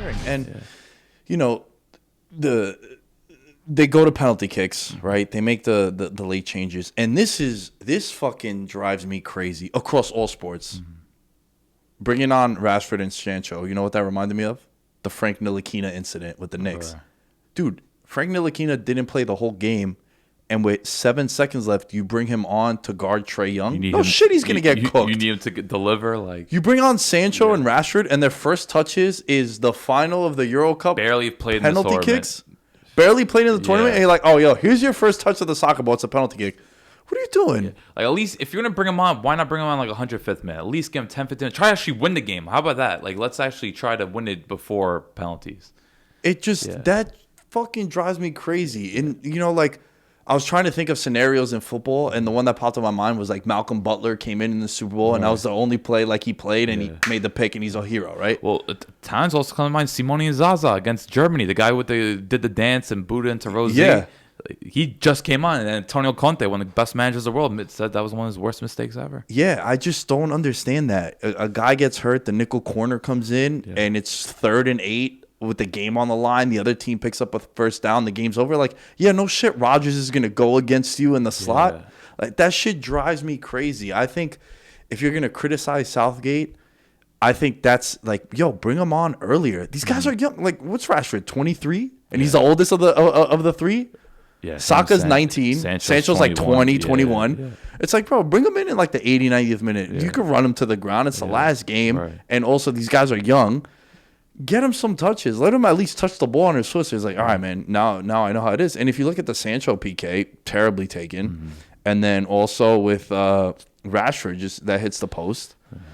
wearing. And, you know, they go to penalty kicks, right? They make the late changes. And this fucking drives me crazy across all sports. Mm-hmm. Bringing on Rashford and Sancho, you know what that reminded me of? The Frank Ntilikina incident with the Knicks. Dude, Frank Ntilikina didn't play the whole game. And with 7 seconds left, you bring him on to guard Trae Young. No shit, he's going to get cooked. You need him to deliver. You bring on Sancho and Rashford, and their first touches is the final of the Euro Cup. Barely played penalty in the tournament. Kicks. Barely played in the tournament. And you're like, oh, yo, here's your first touch of the soccer ball. It's a penalty kick. What are you doing? Yeah. Like, at least, if you're going to bring him on, why not bring him on like 105th minute? At least give him 10, 15 minutes. Try to actually win the game. How about that? Like, let's actually try to win it before penalties. It just, that fucking drives me crazy. And, you know, like, I was trying to think of scenarios in football, and the one that popped in my mind was like Malcolm Butler came in the Super Bowl, and that was the only play like he played, and he made the pick, and he's a hero, right? Well, at times also come to mind Simone Zaza against Germany, the guy did the dance and booted into Rose. Yeah. He just came on, and Antonio Conte, one of the best managers of the world, said that was one of his worst mistakes ever. Yeah, I just don't understand that. A guy gets hurt, the nickel corner comes in, and it's 3rd and 8. With the game on the line, the other team picks up a first down, the game's over. Like, no shit, Rodgers is going to go against you in the slot. Yeah. Like, that shit drives me crazy. I think if you're going to criticize Southgate, I think that's like, bring him on earlier. These guys are young. Like, what's Rashford, 23? And he's the oldest of the three? Yeah. Saka's 19. Sancho's like 20, 21. Yeah. It's like, bro, bring him in like the 80, 90th minute. Yeah. You could run him to the ground. It's the last game. Right. And also, these guys are young. Get him some touches. Let him at least touch the ball on his foot. So he's like, all right, man, now I know how it is. And if you look at the Sancho PK, terribly taken. Mm-hmm. And then also with Rashford, just that hits the post. Mm-hmm.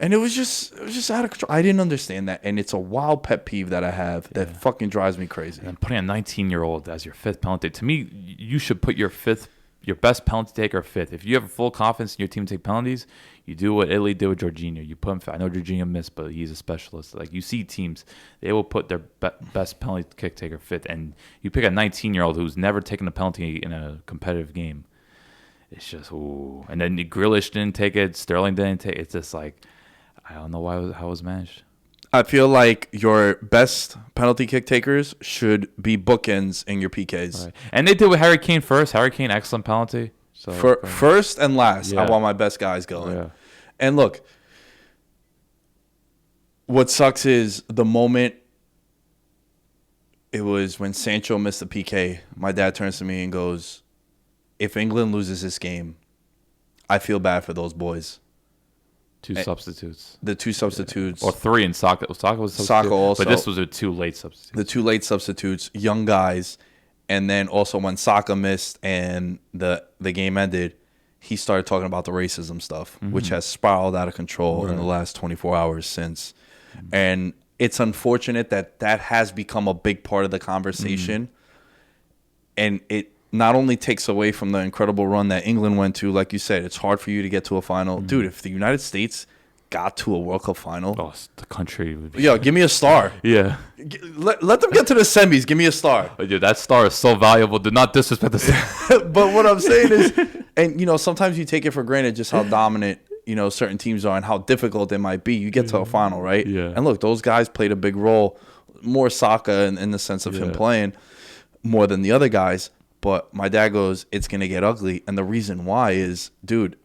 And it was just out of control. I didn't understand that. And it's a wild pet peeve that I have that fucking drives me crazy. And putting a 19-year-old as your 5th penalty, to me, you should put your best penalty taker 5th. If you have full confidence in your team to take penalties, you do what Italy did with Jorginho. You put him. I know Jorginho missed, but he's a specialist. Like, you see teams, they will put their best penalty kick taker 5th, and you pick a 19-year-old who's never taken a penalty in a competitive game. It's just, ooh. And then Grealish didn't take it. Sterling didn't take it. It's just like, I don't know how it was managed. I feel like your best penalty kick takers should be bookends in your PKs. Right. And they did with Harry Kane first. Harry Kane, excellent penalty. So first and last, I want my best guys going. Yeah. And look, what sucks is the moment it was when Sancho missed the PK, my dad turns to me and goes, if England loses this game, I feel bad for those boys. Two substitutes. The two substitutes. Or 3 in Saka. Saka was a substitute. Saka also. But this was the 2 late substitutes. The 2 late substitutes, young guys. And then also when Saka missed and the game ended, he started talking about the racism stuff, which has spiraled out of control in the last 24 hours since. And it's unfortunate that has become a big part of the conversation. And it not only takes away from the incredible run that England went to, like you said, it's hard for you to get to a final. Dude, if the United States got to a World Cup final. Oh, the country would be... Yo, give me a star. Yeah. Let them get to the semis. Give me a star. Oh, dude, that star is so valuable. Do not disrespect the star. But what I'm saying is, and, sometimes you take it for granted just how dominant, certain teams are and how difficult it might be. You get to a final, right? Yeah. And look, those guys played a big role. More Saka in the sense of him playing more than the other guys. But my dad goes, it's going to get ugly. And the reason why is, dude,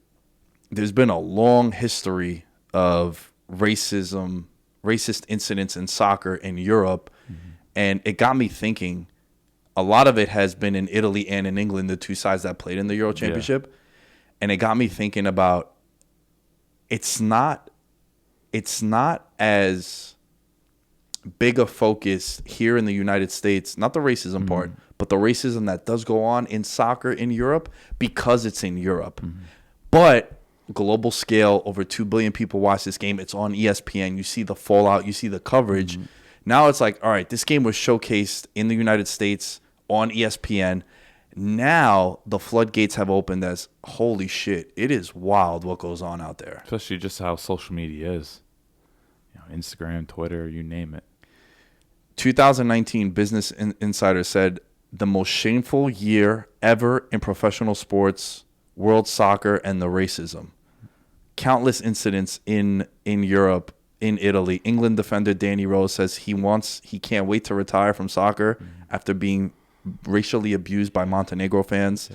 there's been a long history of racist incidents in soccer in Europe. And it got me thinking, a lot of it has been in Italy and in England, the 2 sides that played in the Euro Championship. And it got me thinking about, it's not as big a focus here in the United States, not the racism part, but the racism that does go on in soccer in Europe because it's in Europe. But global scale, over 2 billion people watch this game. It's on ESPN. You see the fallout. You see the coverage. Now it's like, all right, this game was showcased in the United States on ESPN. Now the floodgates have opened as, holy shit, it is wild what goes on out there. Especially just how social media is. Instagram, Twitter, you name it. 2019 Business Insider said, the most shameful year ever in professional sports, world soccer, and the racism. Countless incidents in Europe in Italy. England defender Danny Rose says he can't wait to retire from soccer after being racially abused by Montenegro fans.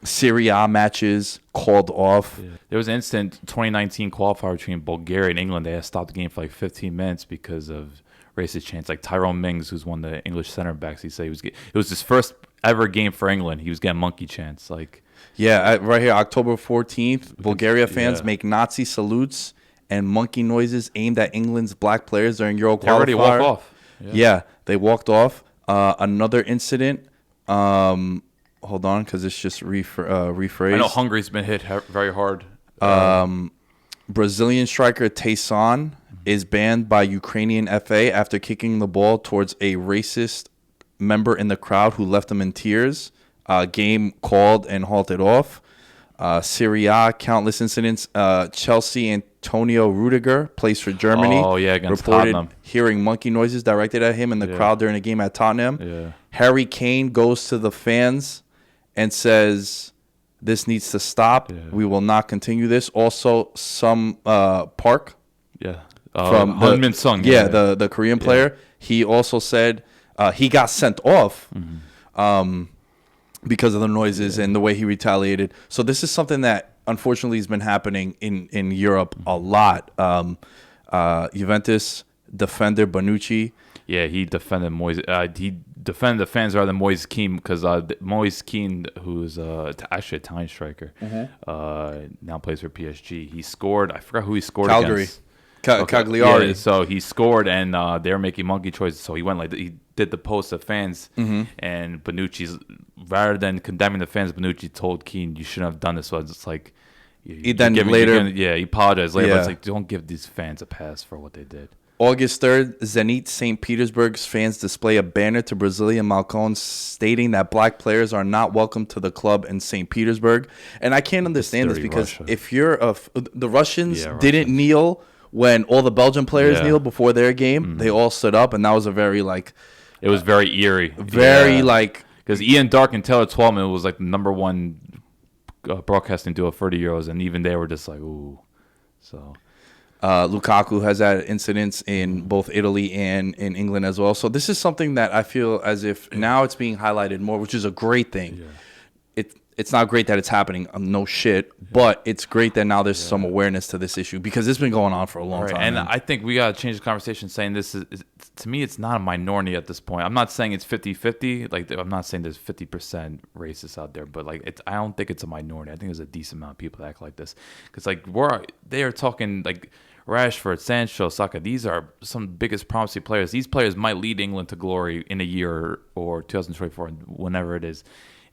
Serie A matches called off. There was an instant 2019 qualifier between Bulgaria and England. They had stopped the game for like 15 minutes because of racist chants. Like Tyrone Mings, who's one of the English center backs, he said it was his first ever game for England. He was getting monkey chants. Like, yeah, right here, October 14th, Bulgaria fans make Nazi salutes and monkey noises aimed at England's black players during Euro qualifier. They already walked off. Yeah, they walked off. Another incident. Hold on, because it's just rephrased. I know Hungary's been hit very hard. Brazilian striker Tayson is banned by Ukrainian FA after kicking the ball towards a racist member in the crowd who left him in tears. Game called and halted off. Serie A, countless incidents. Chelsea Antonio Rudiger plays for Germany. Oh, yeah, against reported Tottenham. Hearing monkey noises directed at him in the crowd during a game at Tottenham. Yeah. Harry Kane goes to the fans and says, "This needs to stop. Yeah. We will not continue this." Also, some Park Yeah. from Heung-min Sung. the Korean player. He also said he got sent off because of the noises and the way he retaliated. So this is something that unfortunately has been happening in Europe a lot. Juventus defender Bonucci. Yeah, he defended Moise. He defended the fans rather than Moise Kean because Moise Kean, who's actually an Italian striker, now plays for PSG. He scored. I forgot who he scored Calgary. against. Cagliari. Yeah, so he scored, and they were making monkey choices. So he went he did the post of fans, and Bonucci's, rather than condemning the fans, Bonucci told Keane, "You shouldn't have done this." So it's like, He apologized later. Yeah. But it's like, don't give these fans a pass for what they did. August 3rd, Zenit St. Petersburg's fans display a banner to Brazilian Malcon stating that black players are not welcome to the club in St. Petersburg. And I can't understand this because Russia. if you're the Russians didn't kneel when all the Belgian players kneeled before their game. They all stood up, and that was a very it was very eerie. Because Ian Dark and Taylor Twellman was like the number one broadcasting duo for the Euros, and even they were just like, ooh. So Lukaku has had incidents in both Italy and in England as well. So this is something that I feel as if now it's being highlighted more, which is a great thing. Yeah. It's not great that it's happening. No shit. But it's great that now there's some awareness to this issue because it's been going on for a long time. And I think we got to change the conversation saying this is, to me, it's not a minority at this point. I'm not saying it's 50-50. Like, I'm not saying there's 50% racists out there, but I don't think it's a minority. I think there's a decent amount of people that act like this. Because they are talking like Rashford, Sancho, Saka. These are some biggest promising players. These players might lead England to glory in a year or 2024, whenever it is.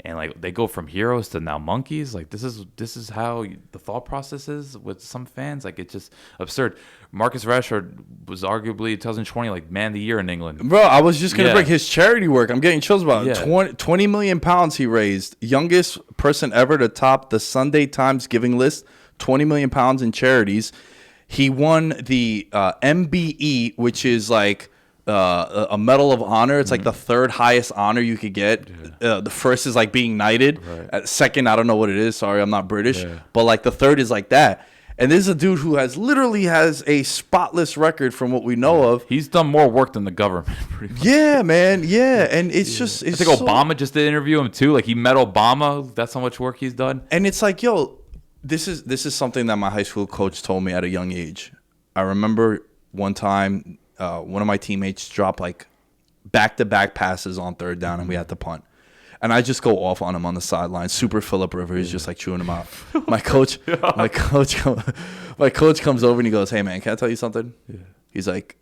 And they go from heroes to now monkeys. This is how the thought process is with some fans. It's just absurd. Marcus Rashford was arguably 2020 man of the year in England. Bro, I was just gonna bring his charity work. I'm getting chills about it. Yeah. 20 million pounds he raised. Youngest person ever to top the Sunday Times giving list. 20 million pounds in charities. He won the MBE, which is a Medal of Honor. It's the third highest honor you could get. Yeah. The first is being knighted. Right. Second, I don't know what it is. Sorry, I'm not British. Yeah. But the third is that. And this is a dude who has a spotless record from what we know of. He's done more work than the government. Pretty much. Yeah, man. Yeah, and it's just. I think Obama just did interview him too. He met Obama. That's how much work he's done. And it's yo, this is something that my high school coach told me at a young age. I remember one time. One of my teammates dropped back-to-back passes on third down, and we had to punt. And I just go off on him on the sideline. Super Phillip Rivers, just chewing him out. My coach comes over and he goes, "Hey man, can I tell you something?" Yeah. He's like,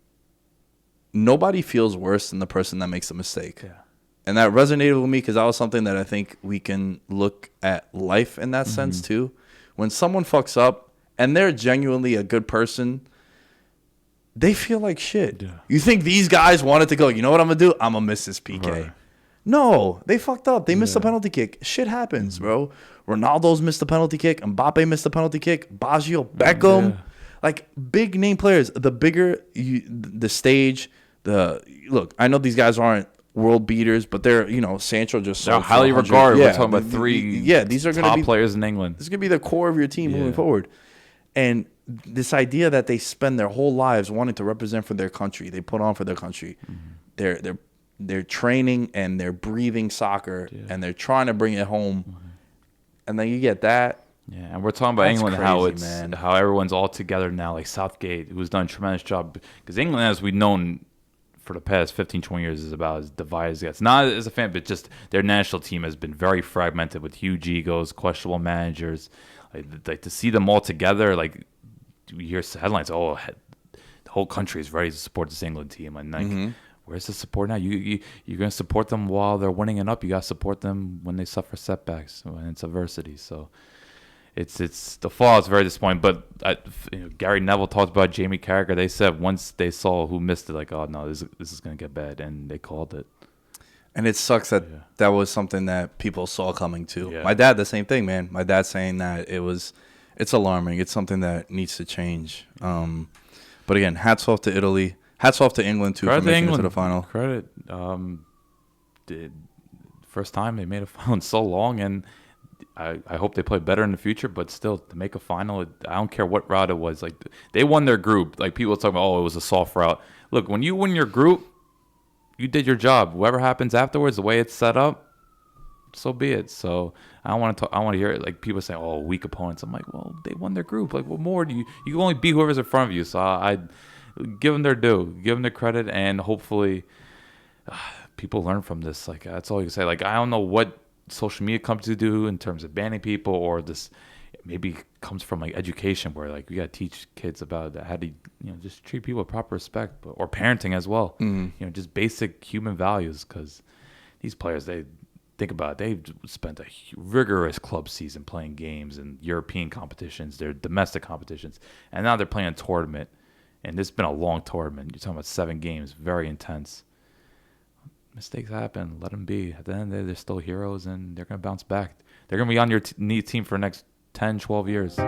"Nobody feels worse than the person that makes a mistake." Yeah. And that resonated with me because that was something that I think we can look at life in that sense too. When someone fucks up and they're genuinely a good person, they feel like shit. Yeah. You think these guys wanted to go, you know what I'm going to do? I'm going to miss this PK. Right. No, they fucked up. They missed a penalty kick. Shit happens, bro. Ronaldo's missed a penalty kick. Mbappe missed a penalty kick. Baggio, Beckham. Yeah. Big name players. The bigger the stage, look, I know these guys aren't world beaters, but they're, Sancho just they're highly regarded. Yeah. We're talking about three these are top players in England. This is going to be the core of your team moving forward. And this idea that they spend their whole lives wanting to represent for their country, they put on for their country. They're training and they're breathing soccer and they're trying to bring it home, and then you get that. Yeah, and we're talking about That's England, crazy, how everyone's all together now, like Southgate, who's done a tremendous job. Because England, as we've known for the past 15, 20 years, is about as divided as it gets. Not as a fan, but just their national team has been very fragmented with huge egos, questionable managers. Like to see them all together, like you hear headlines, oh, the whole country is ready to support this England team. And like, where's the support now? You're going to support them while they're winning it up. You got to support them when they suffer setbacks, when it's adversity. So it's the fall is very disappointing. But Gary Neville talked about Jamie Carragher. They said once they saw who missed it, like, oh no, this is going to get bad, and they called it. And it sucks that that was something that people saw coming too. Yeah. My dad, the same thing, man. My dad saying that it's alarming. It's something that needs to change. But again, hats off to Italy. Hats off to England too for making it to the final. Credit. First time they made a final in so long, and I hope they play better in the future. But still, to make a final, I don't care what route it was. Like they won their group. Like people talk about, oh, it was a soft route. Look, when you win your group, you did your job. Whatever happens afterwards, the way it's set up, so be it. So I want to hear it. Like people say, oh, weak opponents. I'm like, well, they won their group. Like, what more do you? You can only beat whoever's in front of you. So I give them their due, give them their credit, and hopefully people learn from this. Like that's all you can say. Like I don't know what social media companies do in terms of banning people, or this maybe comes from like education, where like we got to teach kids about how to just treat people with proper respect, or parenting as well. Just basic human values, because these players, they think about it, they've spent a rigorous club season playing games and European competitions, their domestic competitions, and now they're playing a tournament, and this has been a long tournament. You're talking about 7 games, very intense. Mistakes happen, let them be. At the end of the day, they're still heroes, and they're going to bounce back. They're going to be on your team for the next 10, 12 years.